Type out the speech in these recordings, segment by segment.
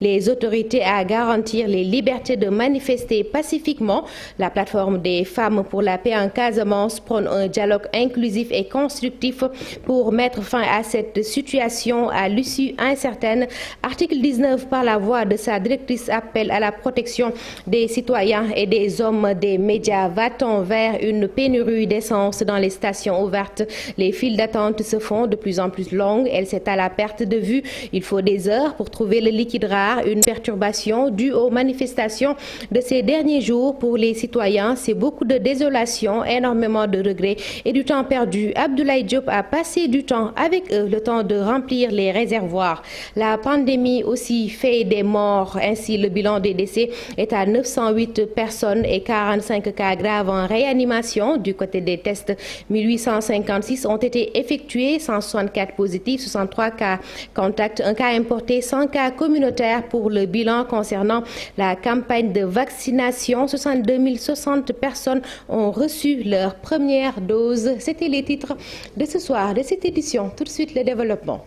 les autorités à garantir les libertés de manifester pacifiquement. La plateforme des femmes pour la paix en Casamance prône un dialogue inclusif et constructif pour mettre fin à cette situation à l'issue incertaine. Article 19 par la voix de sa directrice appelle à la protection des citoyens et des hommes des médias. Va-t-on vers une pénurie d'essence dans les stations ouvertes? Les files d'attente se font de plus en plus longues. Elles s'étalent à perte de vue. Il faut des heures pour trouver le liquide rare. Une perturbation due aux manifestations de ces derniers jours pour les citoyens. C'est beaucoup de désolation, énormément de regrets et du temps perdu. Abdoulaye Diop a passé du temps avec eux, le temps de remplir les réservoirs. La pandémie aussi fait des morts. Ainsi, le bilan des décès est à 908 personnes et 45 cas graves en réanimation. Du côté des tests, 1856 ont été effectués, 164 positifs, 63 cas contacts, un cas importé, 100 cas communautaires. Pour le bilan concernant la campagne de vaccination, 62 060 personnes ont reçu leur première dose. C'était les titres de ce soir, de cette édition. Tout de suite, le développement.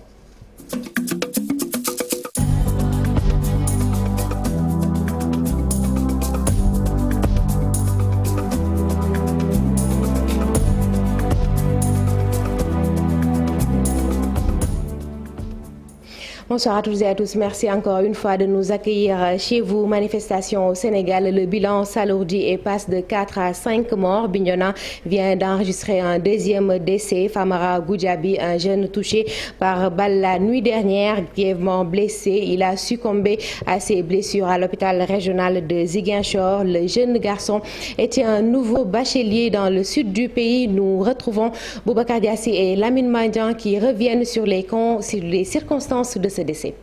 Bonsoir à toutes et à tous. Merci encore une fois de nous accueillir chez vous. Manifestation au Sénégal. Le bilan s'alourdit et passe de 4 à 5 morts. Bignona vient d'enregistrer un deuxième décès. Famara Goudiaby, un jeune touché par balle la nuit dernière, grièvement blessé. Il a succombé à ses blessures à l'hôpital régional de Ziguinchor. Le jeune garçon était un nouveau bachelier dans le sud du pays. Nous retrouvons Boubacar Diassi et Lamine Mandian qui reviennent sur les circonstances de ce décès.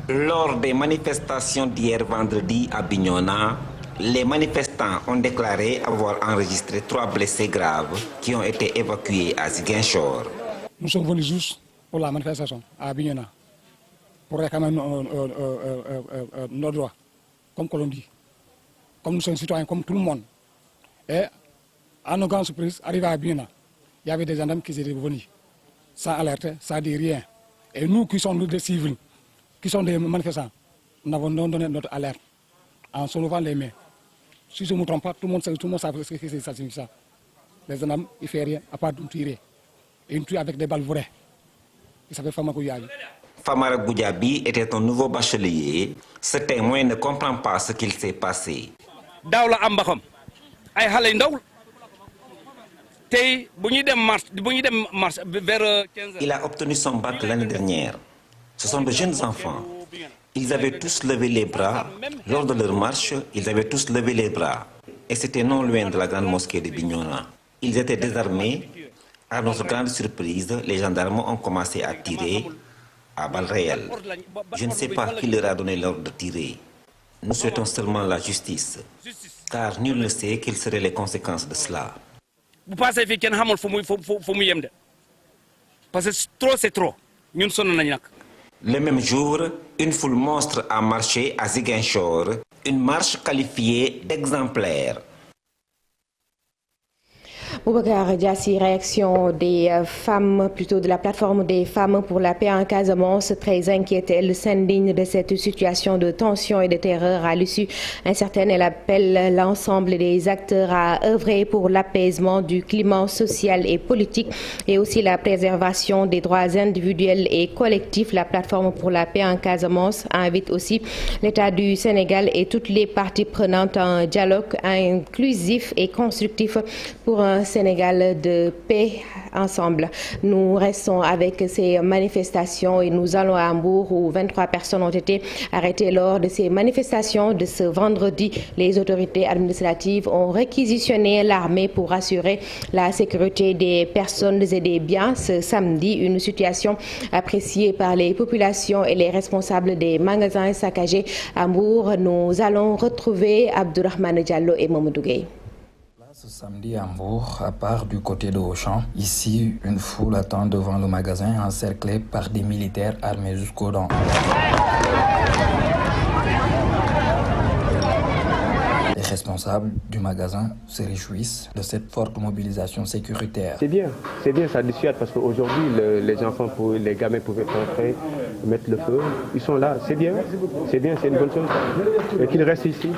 Lors des manifestations d'hier vendredi à Bignona, les manifestants ont déclaré avoir enregistré 3 blessés graves qui ont été évacués à Ziguinchor. Nous sommes venus juste pour la manifestation à Bignona, pour réclamer nos droits, comme Colombie, comme nous sommes citoyens, comme tout le monde. Et à nos grandes surprises, arrivé à Bignona, il y avait des gendarmes qui étaient venus, sans alerter, sans dire rien. Et nous qui sommes des civils, qui sont des manifestants, nous avons donné notre alerte en se levant les mains. Si je ne me trompe pas, tout le monde sait ce que ça signifie ça. Les gendarmes, ils ne font rien à part nous tirer. Et ils tuent avec des balles vraies. Il s'appelle Famara Goudiaby. Famara Goudiaby était un nouveau bachelier. Ce témoin ne comprend pas ce qu'il s'est passé. Il a obtenu son bac l'année dernière. Ce sont de jeunes enfants. Ils avaient tous levé les bras. Lors de leur marche, ils avaient tous levé les bras. Et c'était non loin de la grande mosquée de Bignona. Ils étaient désarmés. À notre grande surprise, les gendarmes ont commencé à tirer à balles réelles. Je ne sais pas qui leur a donné l'ordre de tirer. Nous souhaitons seulement la justice, car nul ne sait quelles seraient les conséquences de cela. Vous passez avec un hamon, parce que trop c'est trop. Le même jour, une foule monstre a marché à Ziguinchor, une marche qualifiée d'exemplaire. Boubacar Diassi, réaction des femmes, plutôt de la plateforme des femmes pour la paix en Casamance, très inquiète. Elle s'indigne de cette situation de tension et de terreur à l'issue incertaine. Elle appelle l'ensemble des acteurs à œuvrer pour l'apaisement du climat social et politique et aussi la préservation des droits individuels et collectifs. La plateforme pour la paix en Casamance invite aussi l'État du Sénégal et toutes les parties prenantes à un dialogue inclusif et constructif pour un Sénégal de paix ensemble. Nous restons avec ces manifestations et nous allons à Mbour où 23 personnes ont été arrêtées lors de ces manifestations de ce vendredi. Les autorités administratives ont réquisitionné l'armée pour assurer la sécurité des personnes et des biens ce samedi. Une situation appréciée par les populations et les responsables des magasins saccagés à Mbour. Nous allons retrouver Abdourahmane Diallo et Mamadou Gueye. Ce samedi à Mbour, à part du côté de Auchan, ici, une foule attend devant le magasin encerclé par des militaires armés jusqu'aux dents. Les responsables responsables du magasin se réjouissent de cette forte mobilisation sécuritaire. C'est bien, ça dissuade parce qu'aujourd'hui, les enfants, les gamins pouvaient rentrer, mettre le feu. Ils sont là, c'est bien, c'est une bonne chose. Et qu'ils restent ici.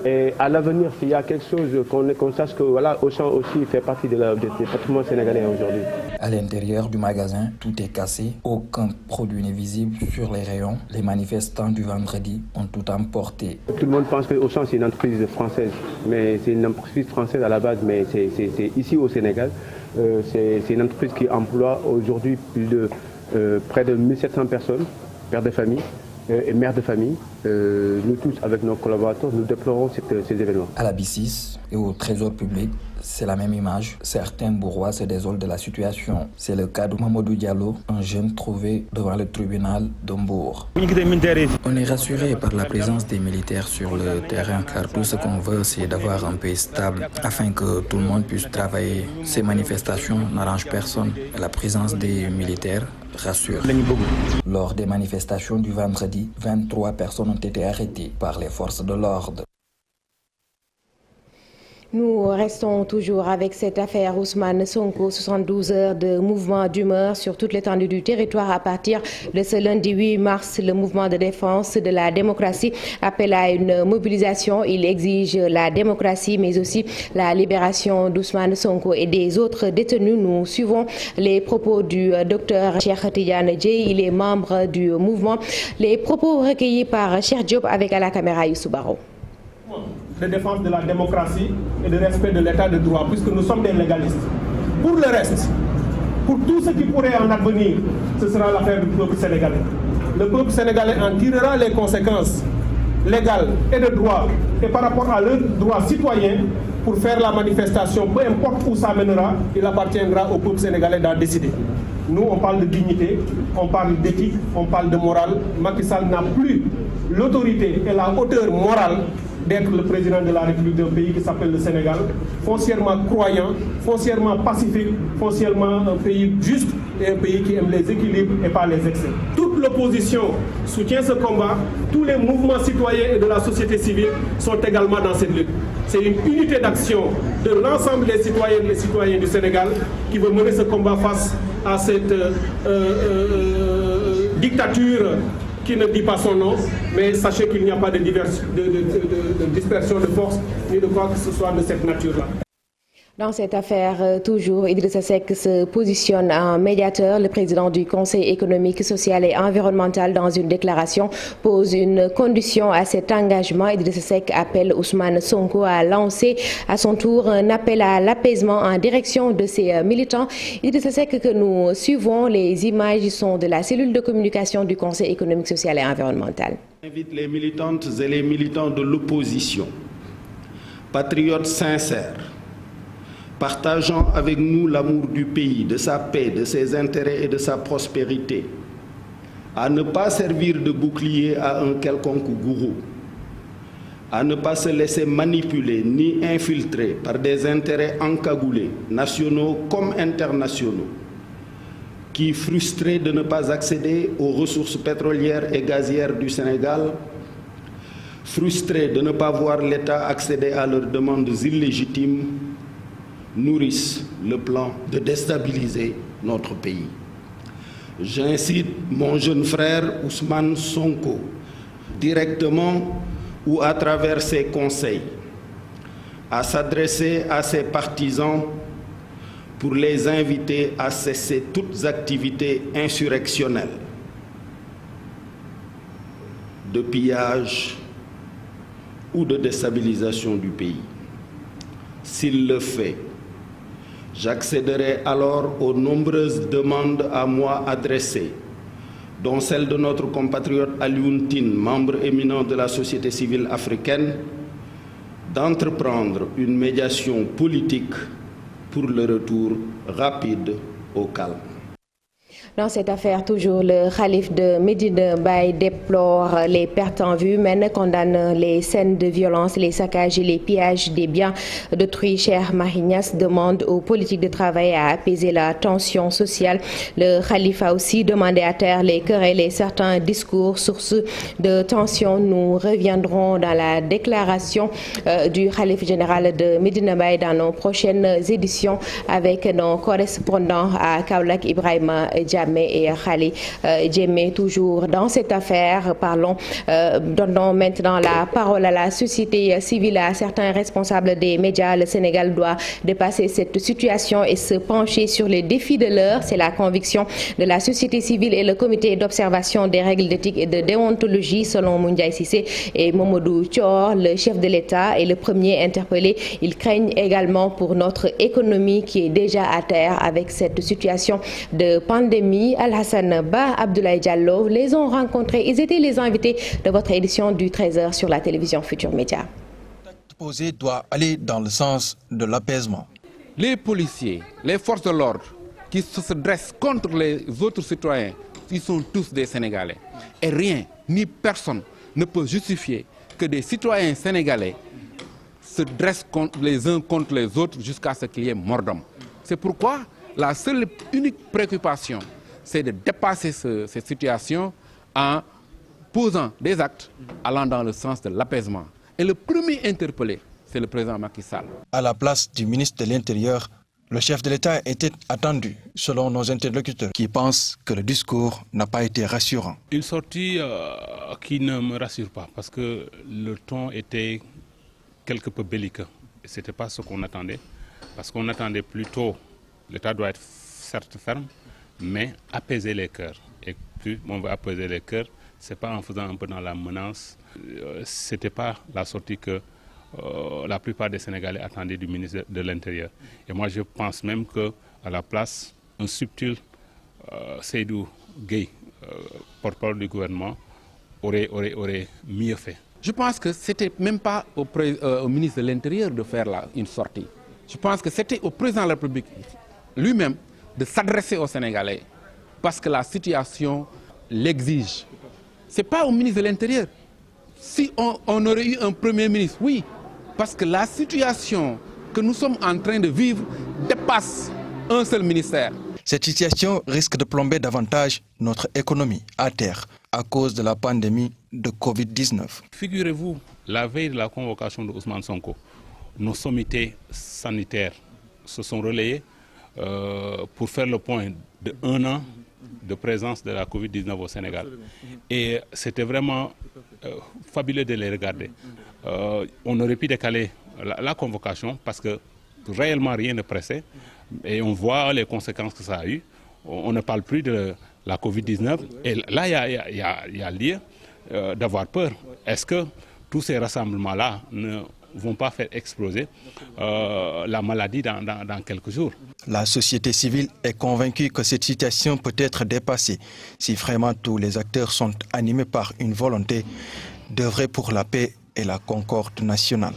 Et à l'avenir, s'il y a quelque chose, qu'on sache que voilà, Auchan aussi fait partie du patrimoine sénégalais aujourd'hui. À l'intérieur du magasin, tout est cassé, aucun produit n'est visible sur les rayons. Les manifestants du vendredi ont tout emporté. Tout le monde pense que Auchan c'est une entreprise française, mais c'est une entreprise française à la base, mais c'est ici au Sénégal. C'est une entreprise qui emploie aujourd'hui près de 1700 personnes, pères de famille et mères de famille. Nous tous, avec nos collaborateurs, nous déplorons ces événements. À la B6 et au Trésor public, c'est la même image. Certains bourgeois se désolent de la situation. C'est le cas de Mamadou Diallo, un jeune trouvé devant le tribunal de Mbour. On est rassuré par la présence des militaires sur le terrain, car tout ce qu'on veut, c'est d'avoir un pays stable afin que tout le monde puisse travailler. Ces manifestations n'arrangent personne. La présence des militaires rassure. Lors des manifestations du vendredi, 23 personnes ont été arrêtées par les forces de l'ordre. Nous restons toujours avec cette affaire Ousmane Sonko, 72 heures de mouvement d'humeur sur toute l'étendue du territoire à partir de ce lundi 8 mars. Le mouvement de défense de la démocratie appelle à une mobilisation. Il exige la démocratie mais aussi la libération d'Ousmane Sonko et des autres détenus. Nous suivons les propos du docteur Cheikh Tidiane Dièye. Il est membre du mouvement. Les propos recueillis par Cheikh Diop avec à la caméra Youssou Baro. De défense de la démocratie et de respect de l'état de droit, puisque nous sommes des légalistes. Pour le reste, pour tout ce qui pourrait en advenir, ce sera l'affaire du peuple sénégalais. Le peuple sénégalais en tirera les conséquences légales et de droit, et par rapport à leurs droits citoyens, pour faire la manifestation, peu importe où ça mènera, il appartiendra au peuple sénégalais d'en décider. Nous, on parle de dignité, on parle d'éthique, on parle de morale. Macky Sall n'a plus l'autorité et la hauteur morale d'être le président de la République d'un pays qui s'appelle le Sénégal, foncièrement croyant, foncièrement pacifique, foncièrement un pays juste et un pays qui aime les équilibres et pas les excès. Toute l'opposition soutient ce combat, tous les mouvements citoyens et de la société civile sont également dans cette lutte. C'est une unité d'action de l'ensemble des citoyennes et citoyens du Sénégal qui veut mener ce combat face à cette dictature qui ne dit pas son nom, mais sachez qu'il n'y a pas de dispersion de force ni de quoi que ce soit de cette nature-là. Dans cette affaire, toujours, Idrissa Seck se positionne en médiateur. Le président du Conseil économique, social et environnemental, dans une déclaration, pose une condition à cet engagement. Idrissa Seck appelle Ousmane Sonko à lancer à son tour un appel à l'apaisement en direction de ses militants. Idrissa Seck que nous suivons, les images sont de la cellule de communication du Conseil économique, social et environnemental. J'invite les militantes et les militants de l'opposition, patriotes sincères, partageant avec nous l'amour du pays, de sa paix, de ses intérêts et de sa prospérité, à ne pas servir de bouclier à un quelconque gourou, à ne pas se laisser manipuler ni infiltrer par des intérêts encagoulés, nationaux comme internationaux, qui, frustrés de ne pas accéder aux ressources pétrolières et gazières du Sénégal, frustrés de ne pas voir l'État accéder à leurs demandes illégitimes, nourrissent le plan de déstabiliser notre pays. J'incite mon jeune frère Ousmane Sonko, directement ou à travers ses conseils, à s'adresser à ses partisans pour les inviter à cesser toutes activités insurrectionnelles, de pillage ou de déstabilisation du pays. S'il le fait, j'accéderai alors aux nombreuses demandes à moi adressées, dont celle de notre compatriote Alioune Tine, membre éminent de la société civile africaine, d'entreprendre une médiation politique pour le retour rapide au calme. Dans cette affaire, toujours, le khalife de Médina Baye déplore les pertes en vue, humaines, condamne les scènes de violence, les saccages et les pillages des biens d'autrui. Cheikh Mahi Niass demande aux politiques de travail à apaiser la tension sociale. Le khalife a aussi demandé à taire les querelles et certains discours sources de tension. Nous reviendrons dans la déclaration du khalife général de Médina Baye dans nos prochaines éditions avec nos correspondants à Kaolack, Ibrahima Diamé et Khali Djemé. Toujours dans cette affaire, donnons maintenant la parole à la société civile, à certains responsables des médias. Le Sénégal doit dépasser cette situation et se pencher sur les défis de l'heure. C'est la conviction de la société civile et le comité d'observation des règles d'éthique et de déontologie, selon Moundiaye Cissé et Mamadou Thior, le chef de l'État et le premier interpellé. Ils craignent également pour notre économie qui est déjà à terre avec cette situation de pandémie. Al-Hassan Ba, Abdoulaye Diallo les ont rencontrés. Ils étaient les invités de votre édition du 13h sur la télévision Futur Média. L'acte posé doit aller dans le sens de l'apaisement. Les policiers, les forces de l'ordre qui se dressent contre les autres citoyens, ils sont tous des Sénégalais. Et rien, ni personne ne peut justifier que des citoyens sénégalais se dressent les uns contre les autres jusqu'à ce qu'il y ait mort d'homme. C'est pourquoi la seule unique préoccupation, c'est de dépasser cette situation en posant des actes allant dans le sens de l'apaisement. Et le premier interpellé, c'est le président Macky Sall. À la place du ministre de l'Intérieur, le chef de l'État était attendu, selon nos interlocuteurs, qui pensent que le discours n'a pas été rassurant. Une sortie qui ne me rassure pas, parce que le ton était quelque peu belliqueux. Et ce n'était pas ce qu'on attendait, parce qu'on attendait plutôt, l'État doit être certes ferme, mais apaiser les cœurs. Et plus on veut apaiser les cœurs, ce n'est pas en faisant un peu dans la menace. Ce n'était pas la sortie que la plupart des Sénégalais attendaient du ministre de l'Intérieur. Et moi, je pense même qu'à la place, un subtil Seydou Gueye, porte-parole du gouvernement, aurait mieux fait. Je pense que ce n'était même pas au ministre de l'Intérieur de faire une sortie. Je pense que c'était au président de la République lui-même de s'adresser aux Sénégalais parce que la situation l'exige. Ce n'est pas au ministre de l'Intérieur. Si on aurait eu un premier ministre, oui, parce que la situation que nous sommes en train de vivre dépasse un seul ministère. Cette situation risque de plomber davantage notre économie à terre à cause de la pandémie de Covid-19. Figurez-vous, la veille de la convocation de Ousmane Sonko, nos sommités sanitaires se sont relayées pour faire le point de 1 an de présence de la Covid-19 au Sénégal. Et c'était vraiment fabuleux de les regarder. On aurait pu décaler la convocation parce que réellement rien ne pressait. Et on voit les conséquences que ça a eu. On ne parle plus de la Covid-19. Et là, il y a lieu d'avoir peur. Est-ce que tous ces rassemblements-là ne vont pas faire exploser la maladie dans quelques jours? La société civile est convaincue que cette situation peut être dépassée si vraiment tous les acteurs sont animés par une volonté d'œuvrer pour la paix et la concorde nationale.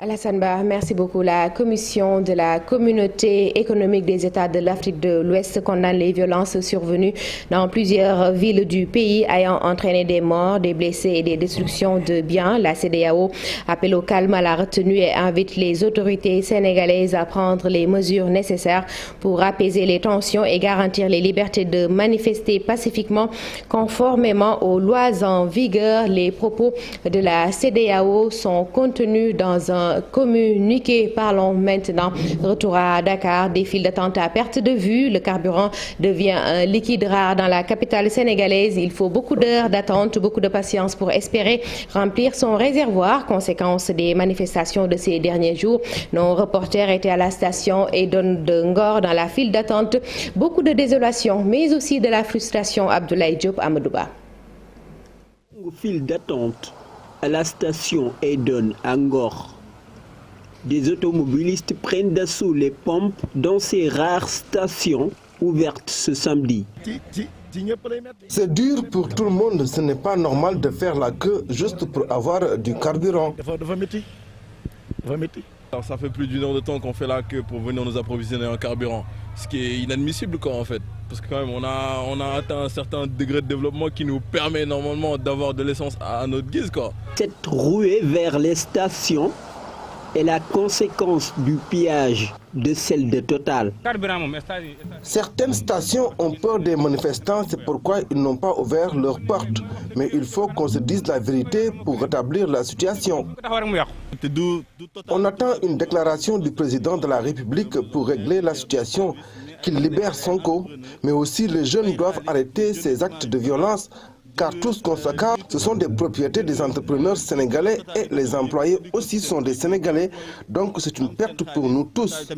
Alassane Ba, merci beaucoup. La commission de la communauté économique des États de l'Afrique de l'Ouest condamne les violences survenues dans plusieurs villes du pays ayant entraîné des morts, des blessés et des destructions de biens. La CEDEAO appelle au calme, à la retenue et invite les autorités sénégalaises à prendre les mesures nécessaires pour apaiser les tensions et garantir les libertés de manifester pacifiquement conformément aux lois en vigueur. Les propos de la CEDEAO sont contenus dans un communiqué. Parlons maintenant. Retour à Dakar. Des files d'attente à perte de vue. Le carburant devient un liquide rare dans la capitale sénégalaise. Il faut beaucoup d'heures d'attente, beaucoup de patience pour espérer remplir son réservoir. Conséquence des manifestations de ces derniers jours. Nos reporters étaient à la station Edon de Ngor dans la file d'attente. Beaucoup de désolation, mais aussi de la frustration. Abdoulaye Diop, Amadouba. File d'attente à la station Edon à Ngor. Des automobilistes prennent d'assaut les pompes dans ces rares stations ouvertes ce samedi. C'est dur pour tout le monde, ce n'est pas normal de faire la queue juste pour avoir du carburant. Alors, ça fait plus d'1 heure de temps qu'on fait la queue pour venir nous approvisionner en carburant. Ce qui est inadmissible quoi, en fait. Parce que quand même on a atteint un certain degré de développement qui nous permet normalement d'avoir de l'essence à notre guise quoi. Cette ruée vers les stations est la conséquence du pillage de celle de Total. Certaines stations ont peur des manifestants, c'est pourquoi ils n'ont pas ouvert leurs portes. Mais il faut qu'on se dise la vérité pour rétablir la situation. On attend une déclaration du président de la République pour régler la situation, qu'il libère Sonko. Mais aussi les jeunes doivent arrêter ces actes de violence, car tout ce qu'on s'accorde, ce sont des propriétés des entrepreneurs sénégalais et les employés aussi sont des Sénégalais. Donc c'est une perte pour nous tous.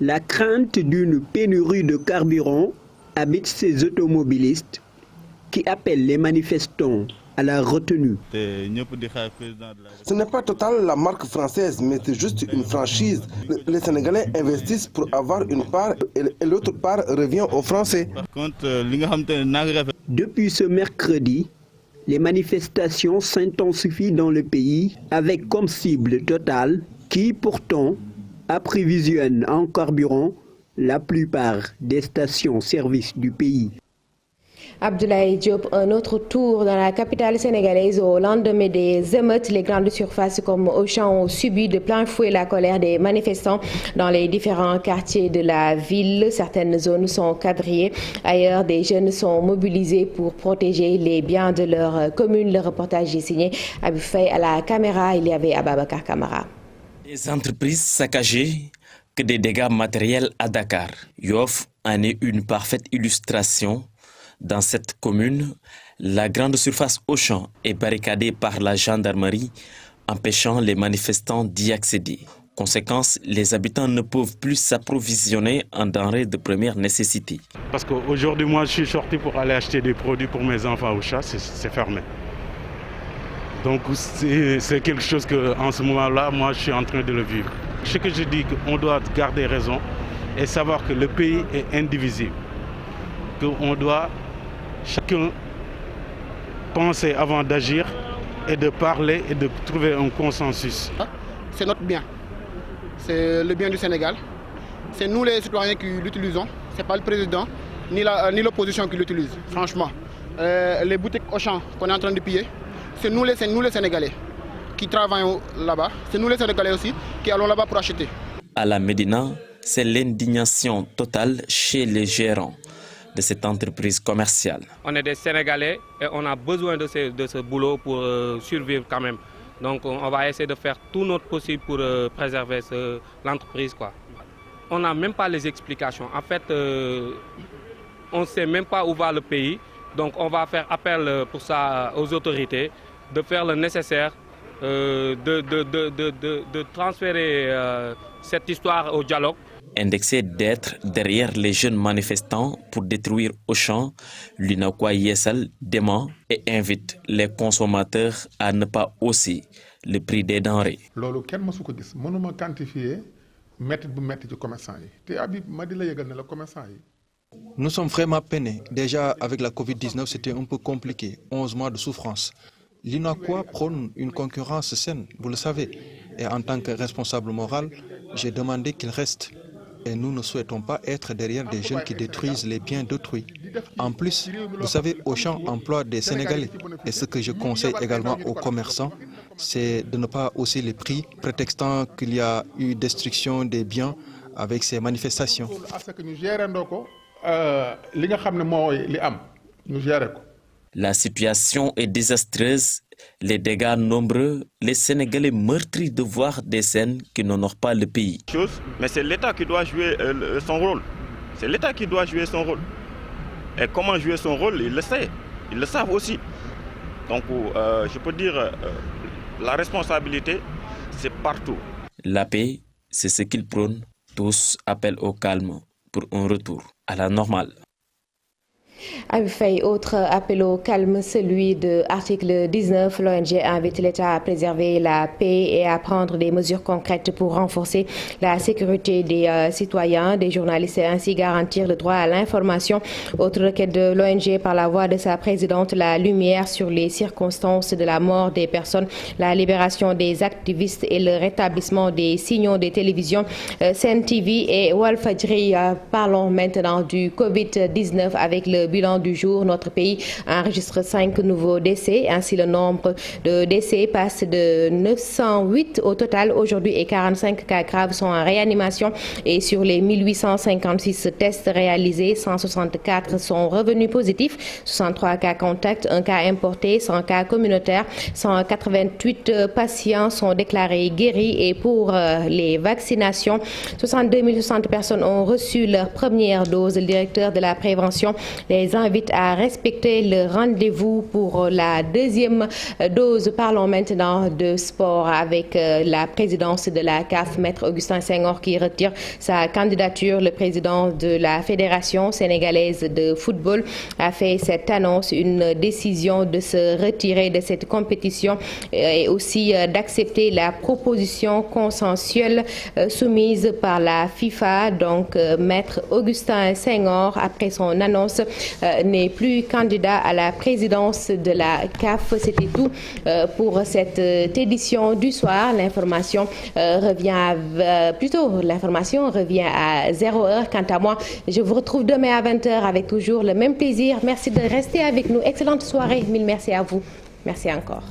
La crainte d'une pénurie de carburant habite ces automobilistes qui appellent les manifestants à la retenue. Ce n'est pas Total la marque française, mais c'est juste une franchise. Les Sénégalais investissent pour avoir une part et l'autre part revient aux Français. Depuis ce mercredi, les manifestations s'intensifient dans le pays avec comme cible Total qui pourtant approvisionne en carburant la plupart des stations-service du pays. Abdoulaye Diop, un autre tour dans la capitale sénégalaise au lendemain des émeutes. Les grandes surfaces comme Auchan ont subi de plein fouet la colère des manifestants dans les différents quartiers de la ville. Certaines zones sont quadrillées. Ailleurs, des jeunes sont mobilisés pour protéger les biens de leur commune. Le reportage est signé Abou Faye à la caméra. Il y avait Ababakar Kamara. Des entreprises saccagées que des dégâts matériels à Dakar. Yoff en est une parfaite illustration. Dans cette commune, la grande surface Auchan est barricadée par la gendarmerie, empêchant les manifestants d'y accéder. Conséquence, les habitants ne peuvent plus s'approvisionner en denrées de première nécessité. Parce qu'aujourd'hui, moi, je suis sorti pour aller acheter des produits pour mes enfants au Auchan, c'est fermé. Donc c'est quelque chose que, en ce moment-là, moi, je suis en train de le vivre. Ce que je dis, qu'on doit garder raison et savoir que le pays est indivisible. Qu'on doit chacun penser avant d'agir et de parler et de trouver un consensus. C'est notre bien. C'est le bien du Sénégal. C'est nous les citoyens qui l'utilisons. Ce n'est pas le président ni l'opposition qui l'utilise, franchement. Les boutiques Auchan qu'on est en train de piller, c'est nous les Sénégalais qui travaillons là-bas. C'est nous les Sénégalais aussi qui allons là-bas pour acheter. À la Médina, c'est l'indignation totale chez les gérants de cette entreprise commerciale. On est des Sénégalais et on a besoin de ce boulot pour survivre quand même. Donc on va essayer de faire tout notre possible pour préserver l'entreprise. On n'a même pas les explications. En fait, on ne sait même pas où va le pays. Donc on va faire appel pour ça aux autorités de faire le nécessaire, de transférer cette histoire au dialogue. Indexé d'être derrière les jeunes manifestants pour détruire Auchan, l'UNACOIS Yessal dément et invite les consommateurs à ne pas hausser le prix des denrées. Nous sommes vraiment peinés. Déjà, avec la Covid-19, c'était un peu compliqué. 11 mois de souffrance. L'UNACOIS prône une concurrence saine, vous le savez. Et en tant que responsable moral, j'ai demandé qu'il reste. Et nous ne souhaitons pas être derrière des jeunes qui détruisent les biens d'autrui. En plus, vous savez, Auchan emploie des Sénégalais. Et ce que je conseille également aux commerçants, c'est de ne pas hausser les prix, prétextant qu'il y a eu destruction des biens avec ces manifestations. La situation est désastreuse, les dégâts nombreux, les Sénégalais meurtris de voir des scènes qui n'honorent pas le pays. Mais c'est l'État qui doit jouer son rôle. C'est l'État qui doit jouer son rôle. Et comment jouer son rôle, ils le savent. Ils le savent aussi. Donc je peux dire, la responsabilité, c'est partout. La paix, c'est ce qu'ils prônent. Tous appellent au calme pour un retour à la normale. Abifay, autre appel au calme, celui de l'article 19. L'ONG invite l'État à préserver la paix et à prendre des mesures concrètes pour renforcer la sécurité des citoyens, des journalistes et ainsi garantir le droit à l'information. Autre requête de l'ONG par la voix de sa présidente, la lumière sur les circonstances de la mort des personnes, la libération des activistes et le rétablissement des signaux des télévisions Sen TV et Walfadjri. Parlons maintenant du Covid-19 avec le bilan du jour. Notre pays enregistre 5 nouveaux décès. Ainsi, le nombre de décès passe de 908 au total aujourd'hui et 45 cas graves sont en réanimation. Et sur les 1856 tests réalisés, 164 sont revenus positifs, 63 cas contacts, 1 cas importé, 100 cas communautaires, 188 patients sont déclarés guéris. Et pour les vaccinations, 62 060 personnes ont reçu leur première dose. Le directeur de la prévention les invite à respecter le rendez-vous pour la deuxième dose. Parlons maintenant de sport avec la présidence de la CAF, Maître Augustin Senghor, qui retire sa candidature. Le président de la Fédération sénégalaise de football a fait cette annonce, une décision de se retirer de cette compétition et aussi d'accepter la proposition consensuelle soumise par la FIFA. Donc, Maître Augustin Senghor, après son annonce, n'est plus candidat à la présidence de la CAF. C'était tout pour cette édition du soir. L'information revient à 0h. Quant à moi, je vous retrouve demain à 20h avec toujours le même plaisir. Merci de rester avec nous. Excellente soirée. Mille merci à vous. Merci encore.